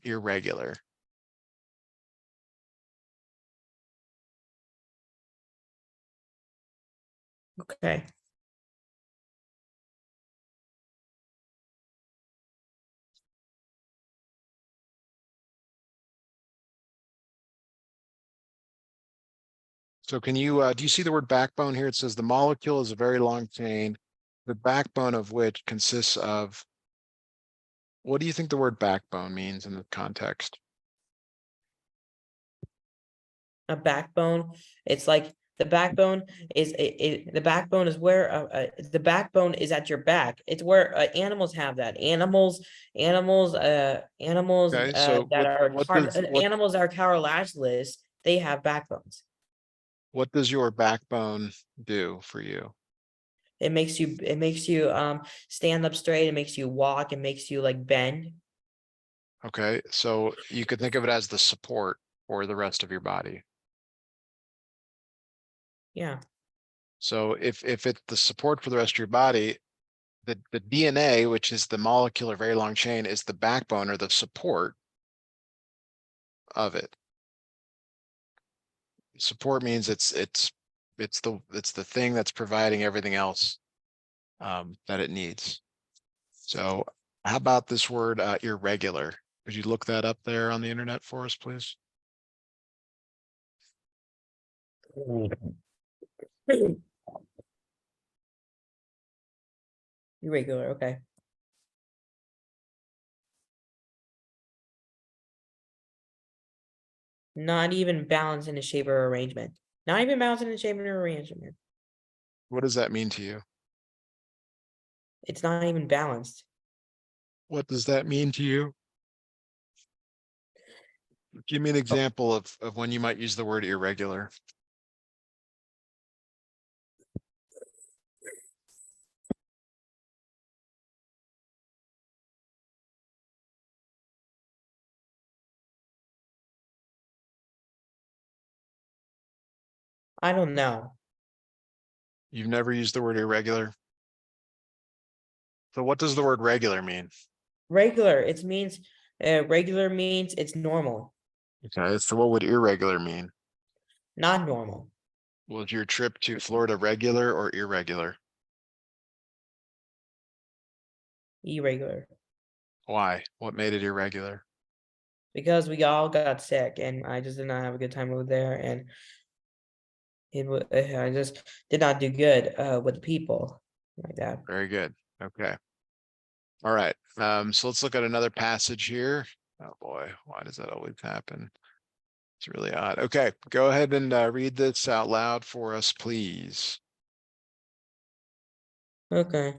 irregular? Okay. So can you, do you see the word backbone here? It says the molecule is a very long chain, the backbone of which consists of, what do you think the word backbone means in the context? A backbone. It's like the backbone is the backbone is where the backbone is at your back. It's where animals have that. Animals Okay, so that are what hard does animals that are cartilaginous. They have backbones. what does your backbone do for you? It makes you stand up straight. It makes you walk. It makes you like bend. Okay, so you could think of it as the support for the rest of your body. Yeah. So if it's the support for the rest of your body, the DNA, which is the molecular very long chain, is the backbone or the support of it. Support means it's the thing that's providing everything else that it needs. So how about this word irregular? Could you look that up there on the internet for us, please? Irregular. Okay. Not even balanced in a shape or arrangement. Not even balanced in a shape or arrangement. What does that mean to you? It's not even balanced. What does that mean to you? Give me an Oh, example of when you might use the word irregular. I don't know. You've never used the word irregular. So what does the word regular mean? Regular. It means regular means it's normal, Okay, so what would irregular mean? not normal. Was your trip to Florida regular or irregular? Irregular. Why? What made it irregular? Because we all got sick and I just did not have a good time over there and I just did not do good with the people like that. Very good. Okay. All right. So let's look at another passage here. Oh boy, why does that always happen? It's really odd. Okay, go ahead and read this out loud for us, please. Okay.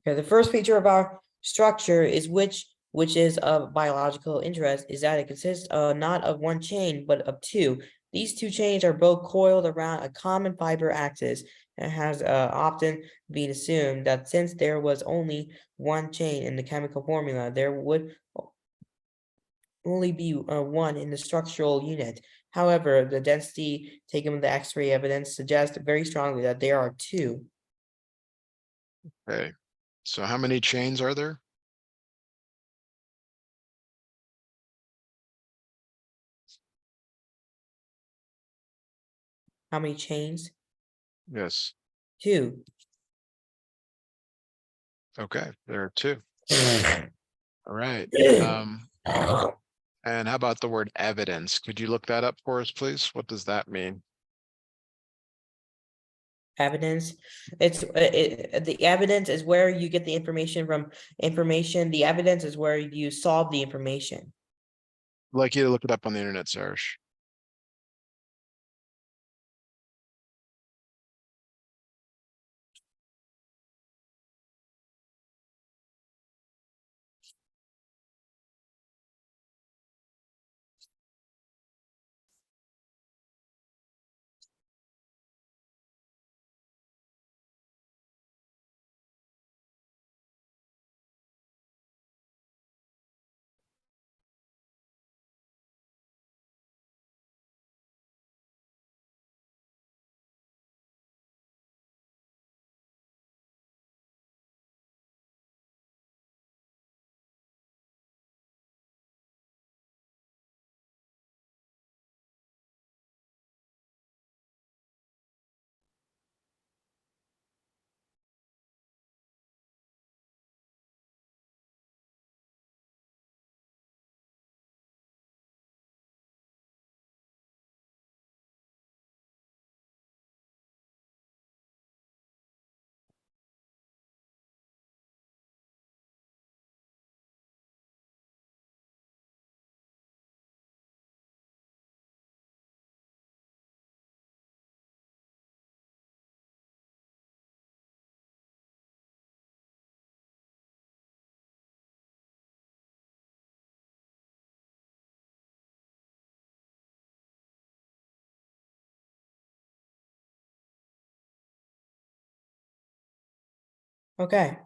Okay, the first feature of our structure is which is of biological interest is that it consists not of one chain but of two. These two chains are both coiled around a common fiber axis. It has often been assumed that since there was only one chain in the chemical formula, there would only be one in the structural unit. However, the density taken with the X-ray evidence suggests very strongly that there are two. Okay. So how many chains are there? How many chains? Yes. Two. Okay, there are two. All right. And how about the word evidence? Could you look that up for us, please? What does that mean? Evidence. The evidence is where you get the information from. The evidence is where you solve the information. I'd like you to look it up on the internet, Sourish. Okay.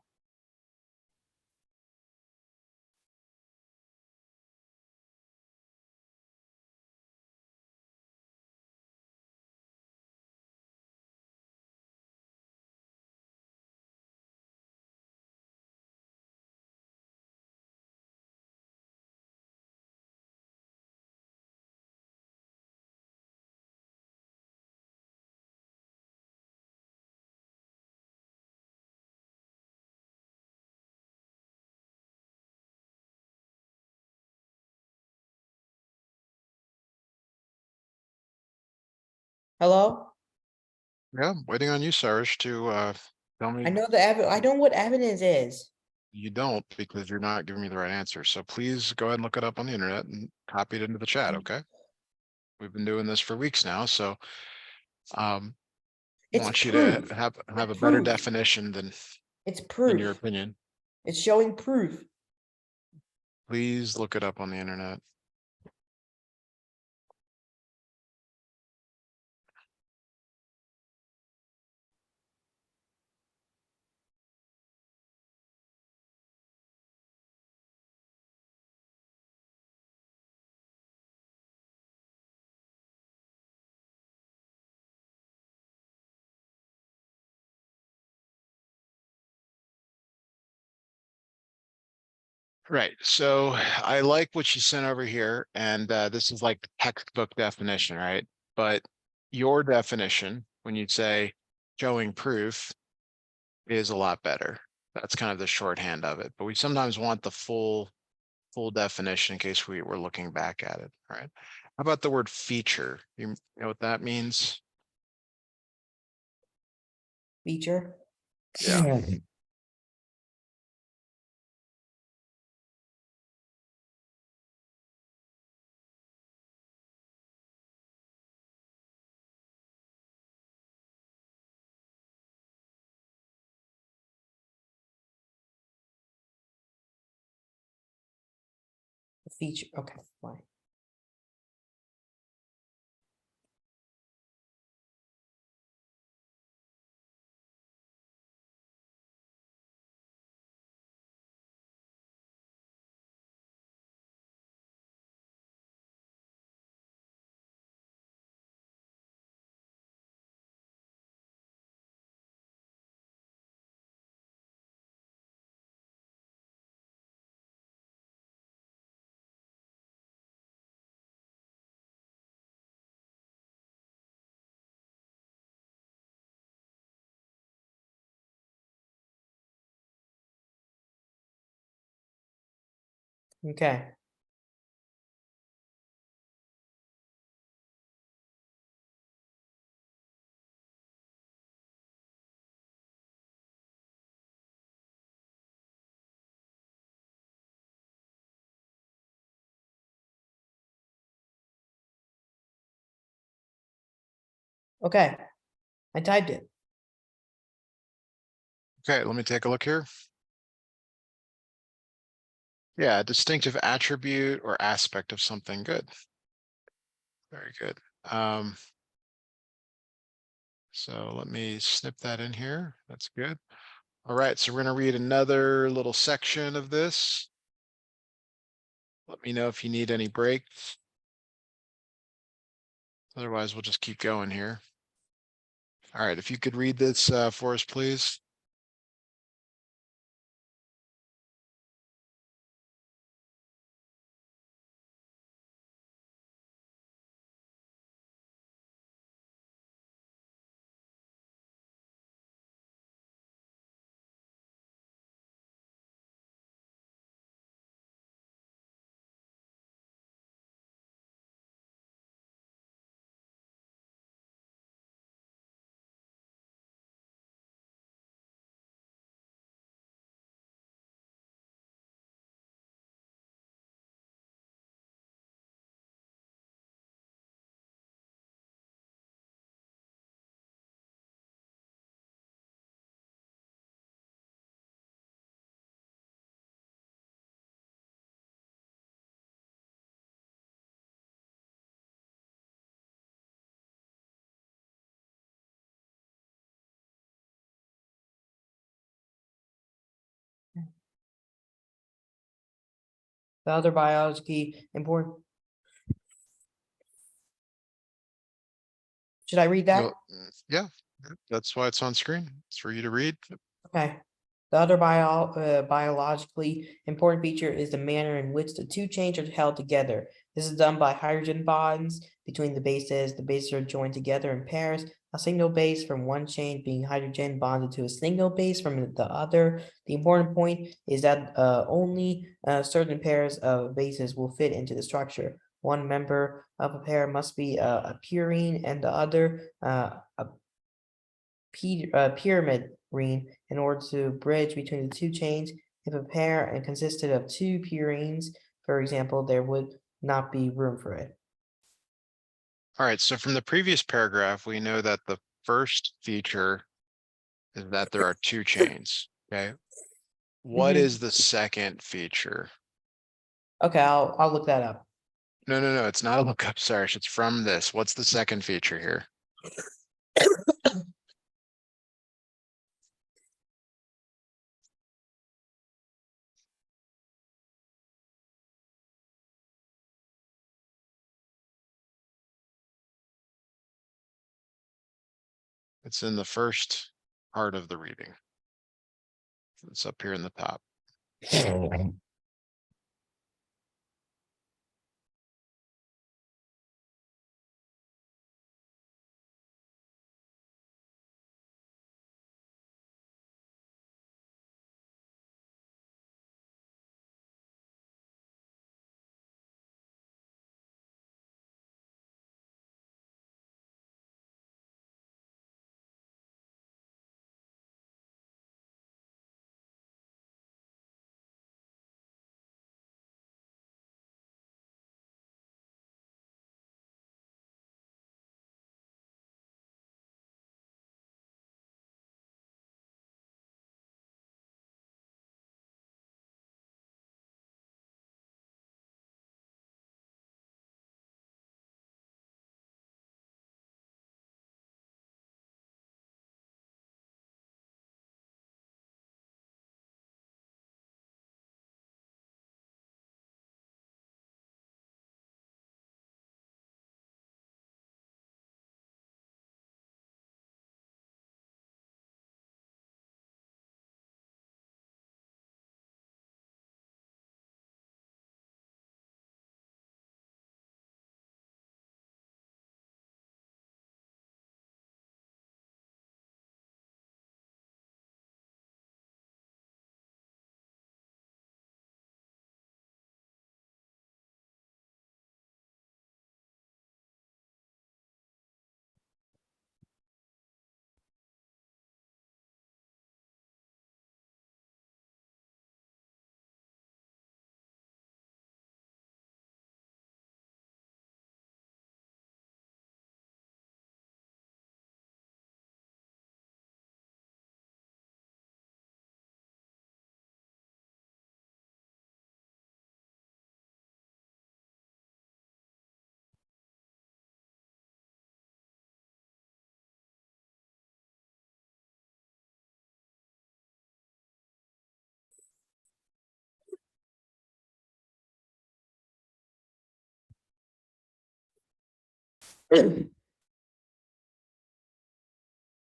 Hello? Yeah, I'm waiting on you, Sourish, to tell I me. know I know what evidence is. You don't because you're not giving me the right answer. So please go ahead and look it up on the internet and copy it into the chat, okay? We've been doing this for weeks now, so um It's want you to proof. have a better Proof. definition It's than your proof. opinion. It's showing proof. Please look it up on the internet. Right. So I like what you sent over here, and this is like the textbook definition, right? But your definition, when you say showing proof, is a lot better. That's kind of the shorthand of it. But we sometimes want the full definition in case we're looking back at it. Right. How about the word feature? You know what that means? Feature. Yeah. Feature. Okay, fine. Okay. Okay. I typed it. Okay, let me take a look here. Yeah, distinctive attribute or aspect of something. Good. Very good. So let me snip that in here. That's good. All right, so we're gonna read another little section of this. Let me know if you need any breaks. Otherwise, we'll just keep going here. All right, if you could read this for us, please. The other biologically important. Should I read that? Yeah, that's why it's on screen. It's for you to read. Okay. The other biologically important feature is the manner in which the two chains are held together. This is done by hydrogen bonds between the bases. The bases are joined together in pairs. A single base from one chain being hydrogen bonded to a single base from the other. The important point is that only certain pairs of bases will fit into the structure. One member of a pair must be a purine and the other a pyramid ring in order to bridge between the two chains. If a pair and consisted of two purines, for example, there would not be room for it. All right, so from the previous paragraph, we know that the first feature is that there are two chains, okay? What is the second feature? Okay, I'll look that up. No, it's not a lookup, Sourish. It's from this. What's the second feature here? It's in the first part of the reading. It's up here in the top.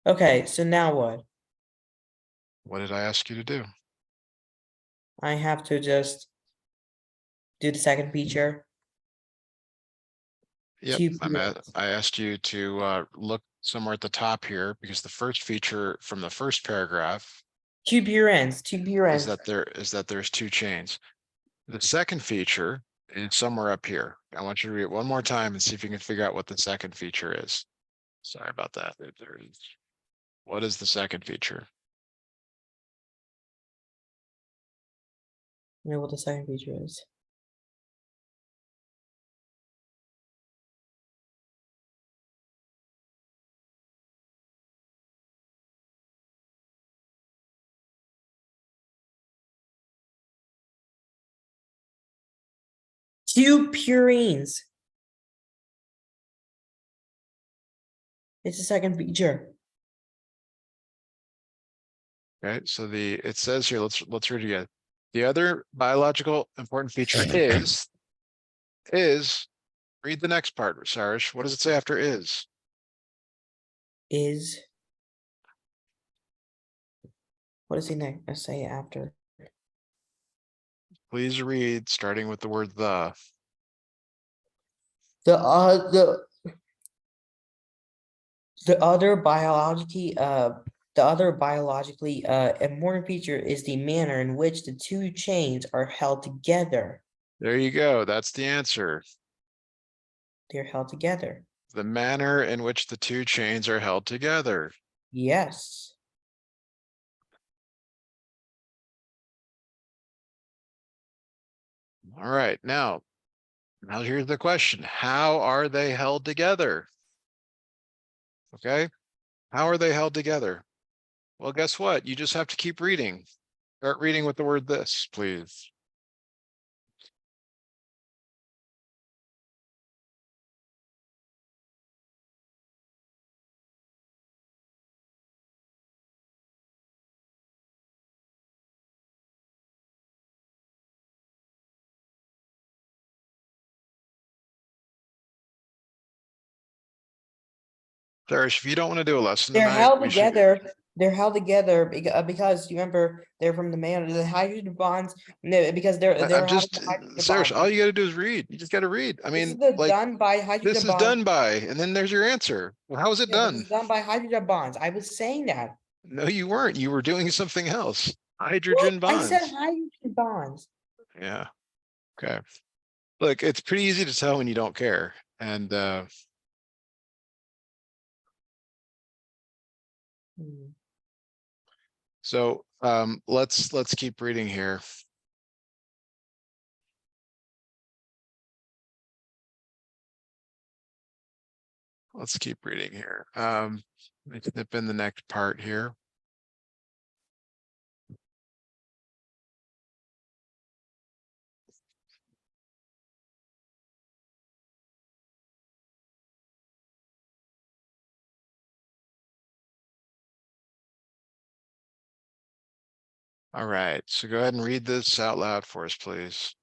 Okay, so now what? What did I ask you to do? I have to just do the second feature. Yep, I asked you to look somewhere at the top here because the first feature from the first paragraph Two purines, two is purines. that there's two chains. The second feature is somewhere up here. I want you to read it one more time and see if you can figure out what the second feature is. Sorry about that. What is the second feature? I know what the second feature is. Two purines. It's the second feature. Okay, so it says here, let's read it again. The other biological important feature is, read the next part, Sourish. What does it say after is? Is, what does he next say after? Please read, starting with the word the. The the other biologically the other biologically important feature is the manner in which the two chains are held together. There you go. That's the answer. They're held together. The manner in which the two chains are held together. Yes. All right. Now here's the question. How are they held together? Okay. How are they held together? Well, guess what? You just have to keep reading. Start reading with the word this, please. Darish, if you don't want to do a lesson They're tonight, held we should. together. They're held together because you remember they're from the man the hydrogen bonds because I'm they're having just, the hydrogen Darish, bond. all you got to do is read. You just got to read. I This is mean, the like, done by this hydrogen is bonds. done by, and then there's your answer. Well, how is it Yeah, this done? is done by hydrogen bonds. I was saying that. No, you weren't. You were doing something else. What? Hydrogen I said bonds. hydrogen bonds. Yeah. Okay. Look, it's pretty easy to tell when you don't care. And Hmm. so let's keep reading here. Let's keep reading here. Let me snip in the next part here. All right, so go ahead and read this out loud for us, please.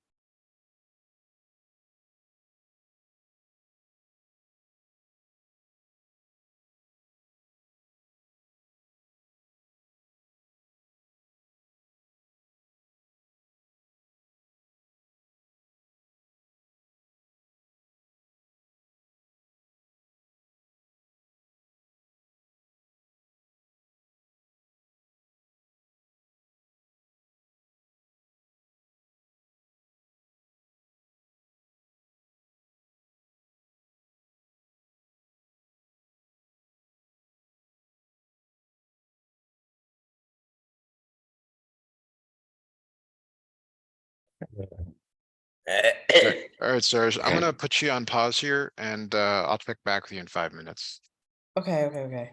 All right, Sarge, I'm gonna put you on pause here and I'll check back with you in 5 minutes. Okay.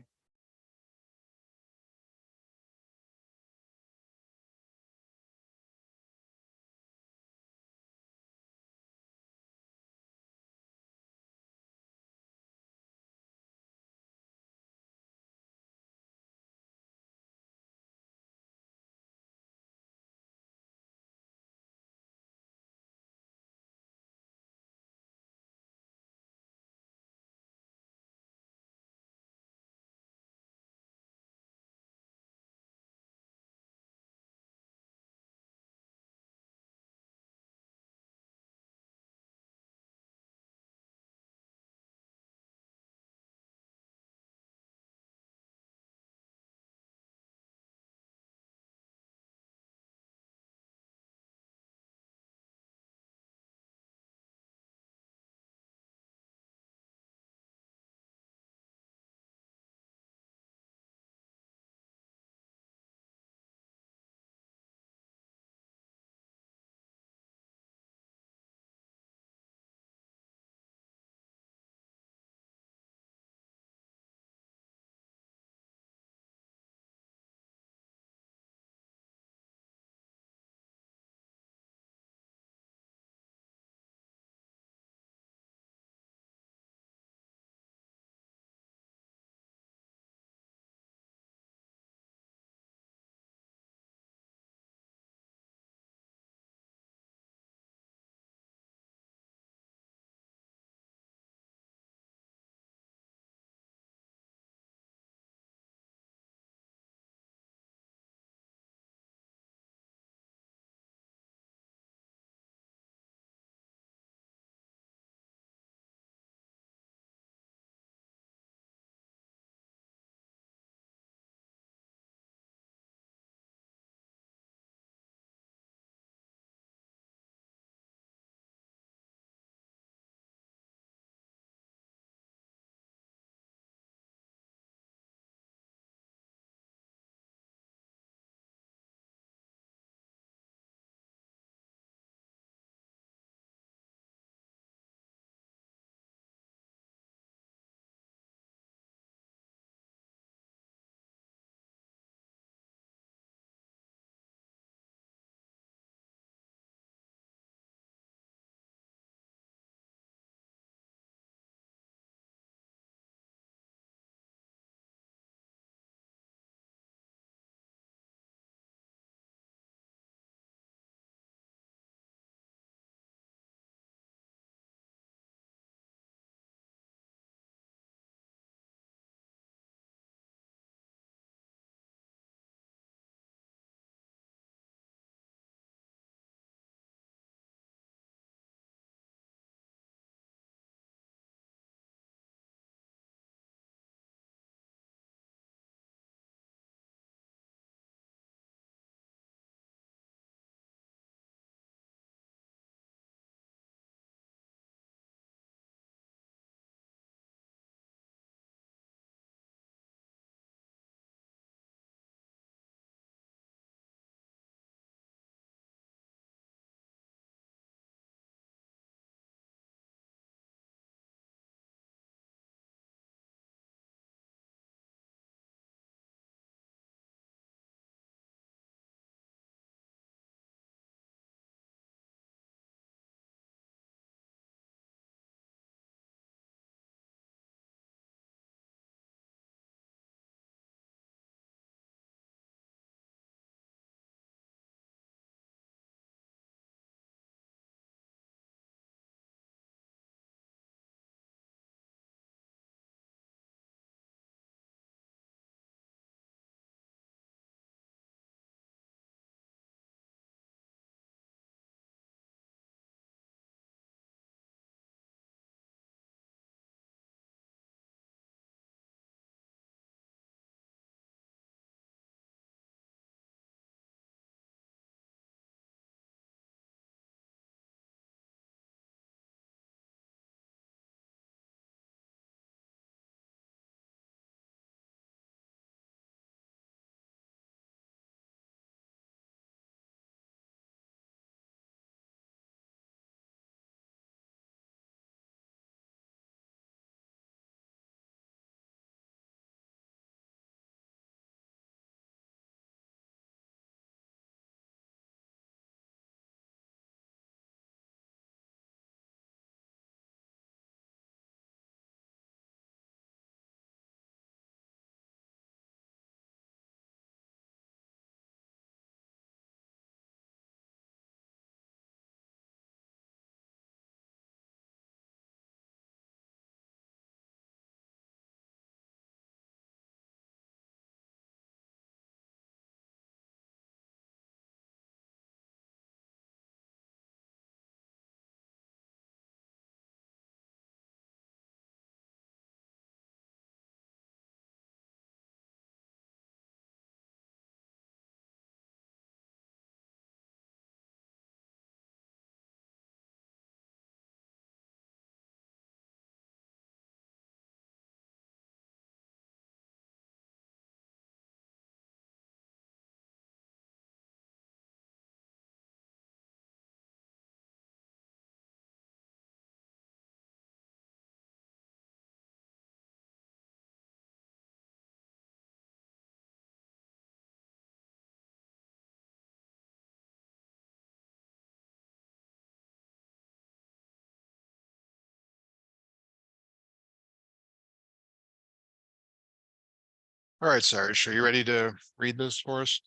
All right, Sourish, are you ready to read this for us?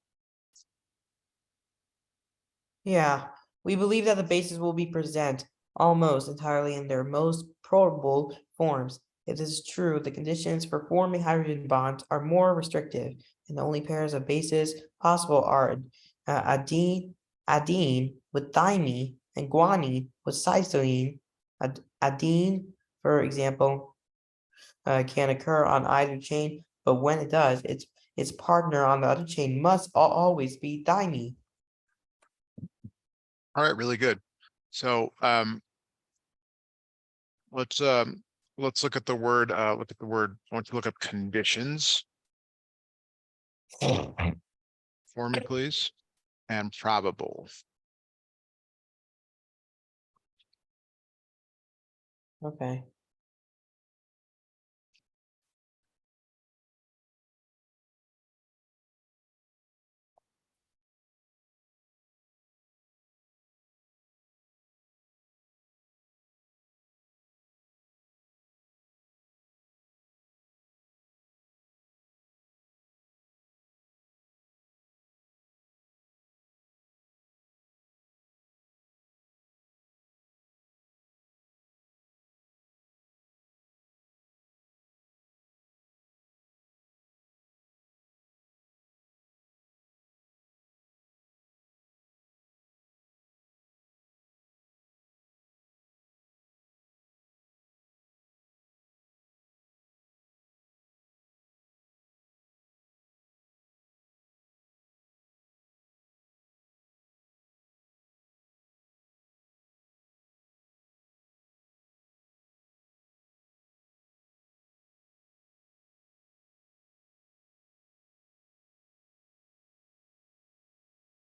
Yeah, we believe that the bases will be present almost entirely in their most probable forms. If this is true, the conditions for forming hydrogen bonds are more restrictive, and the only pairs of bases possible are adenine with thymine and guanine with cysteine. Adenine, for example, can occur on either chain, but when it does, its partner on the other chain must always be thymine. All right, really good. So let's look at the word I want you to look up conditions for me, please, and probable. Okay.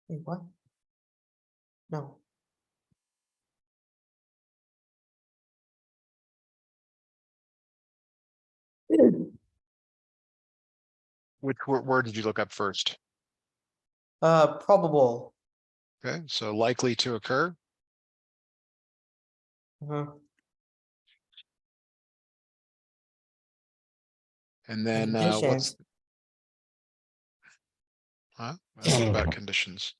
Wait, what? No. Which word did you look up first? Probable. Okay, so likely to occur, Uh-huh. and And then what's conditions. what about conditions?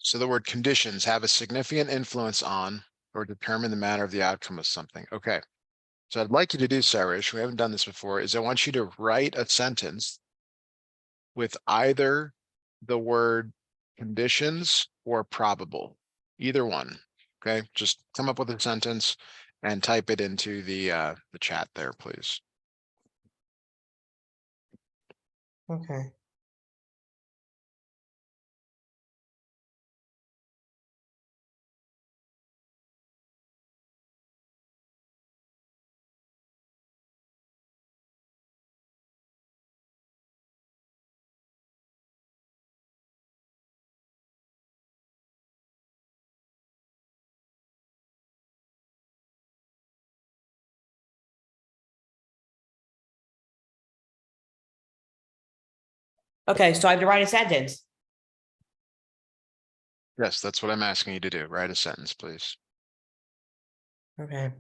So the word conditions have a significant influence on or determine the manner of the outcome of something. Okay. So I'd like you to do, Sarish, we haven't done this before, is I want you to write a sentence with either the word conditions or probable, either one. Okay, just come up with a sentence and type it into the chat there, please. Okay. Okay, so I have to write a sentence. Yes, that's what I'm asking you to do. Write a sentence, please. Okay.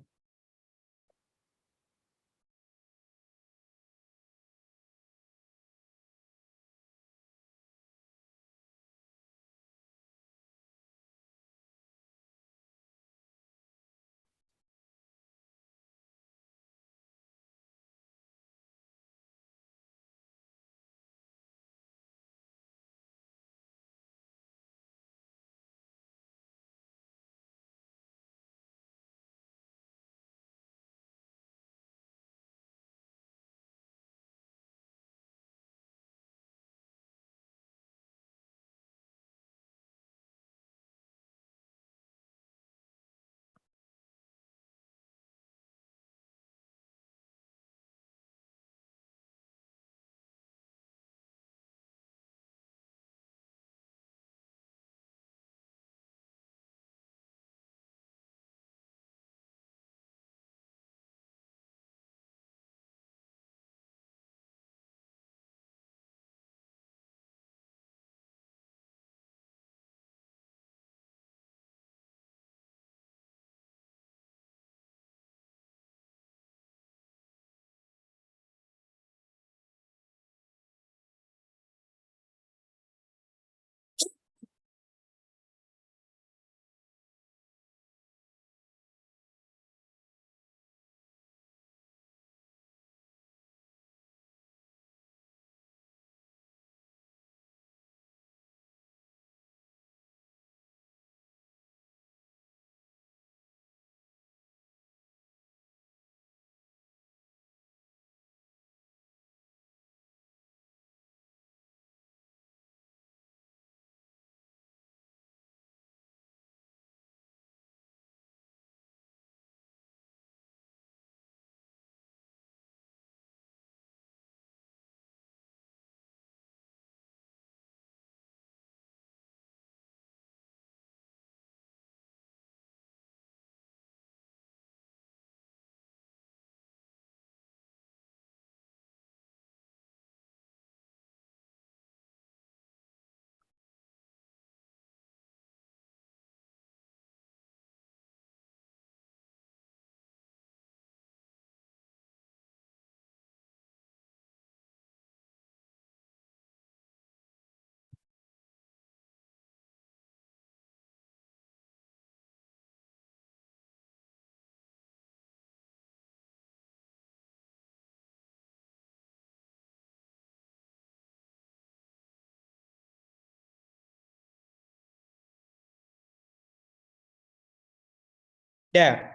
Yeah.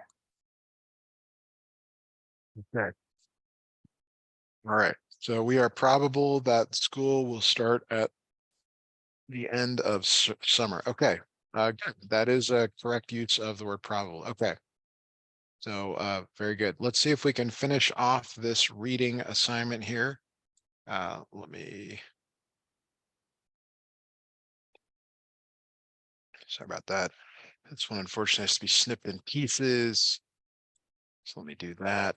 Okay. All right, so we are probable that school will start at the end of summer. Okay, good. That is a correct use of the word probable. Okay. So, very good. Let's see if we can finish off this reading assignment here. Let me. Sorry about that. This one unfortunately has to be snipped in pieces. So let me do that.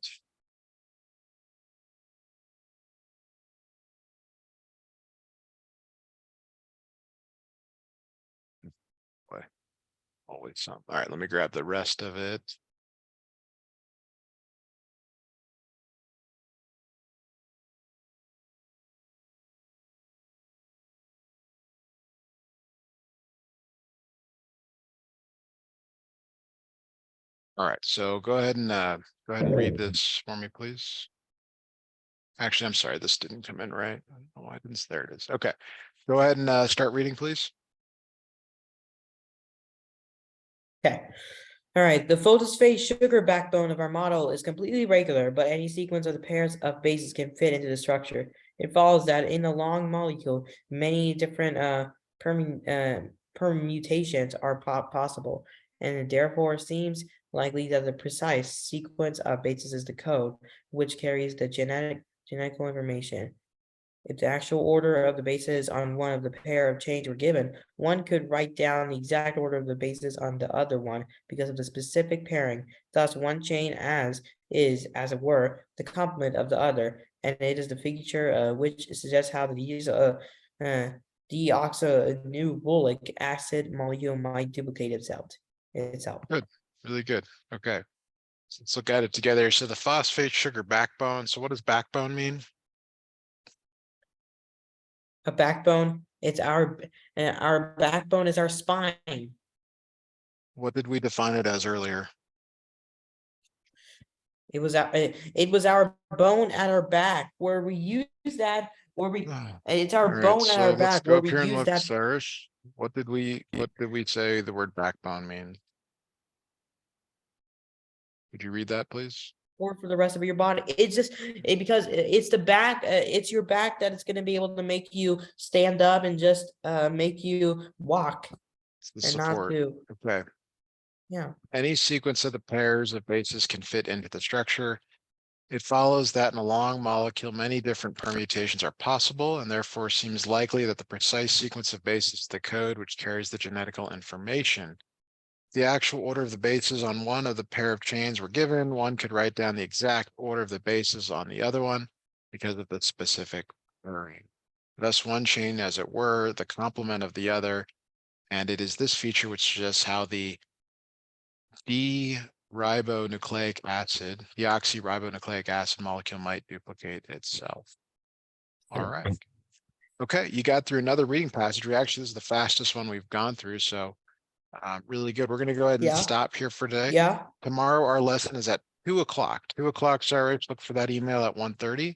Boy, always some. All right, let me grab the rest of it. All right, so go ahead and read this for me, please. Actually, I'm sorry, this didn't come in right. I don't know why I didn't. There it is. Okay, go ahead and start reading, please. Okay. All right. The phosphate sugar backbone of our model is completely regular, but any sequence of the pairs of bases can fit into the structure. It follows that in a long molecule, many different permutations are possible, and it therefore seems likely that the precise sequence of bases is the code, which carries the genetical information. If the actual order of the bases on one of the pair of chains were given, one could write down the exact order of the bases on the other one because of the specific pairing. Thus, one chain is, as it were, the complement of the other, and it is the feature which suggests how the deoxynucleic acid molecule might duplicate itself. Good, really good. Okay, so let's look at it together. So the phosphate sugar backbone. So what does backbone mean? A backbone. It's our backbone is our spine. What did we define it as earlier? It was our bone at our back where we use that where we All it's our right, bone at our so let's back go where up we here and use look, that Sourish. What did we say the word backbone means? Could you read that, please? for the rest of your body. It's just because it's the back, it's your back that it's going to be able to make you stand up and just make you walk It's the and not support. to, Okay. yeah. Any sequence of the pairs of bases can fit into the structure. It follows that in a long molecule, many different permutations are possible, and therefore seems likely that the precise sequence of bases is the code which carries the genetical information. The actual order of the bases on one of the pair of chains were given, one could write down the exact order of the bases on the other one because of the specific pairing. Thus, one chain, as it were, the complement of the other, and it is this feature which suggests how the deoxyribonucleic acid molecule might duplicate itself. All right. Okay, you got through another reading passage. This is the fastest one we've gone through, so really good. We're going to go ahead and Yeah. stop here for today. Yeah. Tomorrow, our lesson is at 2 o'clock. 2 o'clock, sorry, look for that email at 1:30.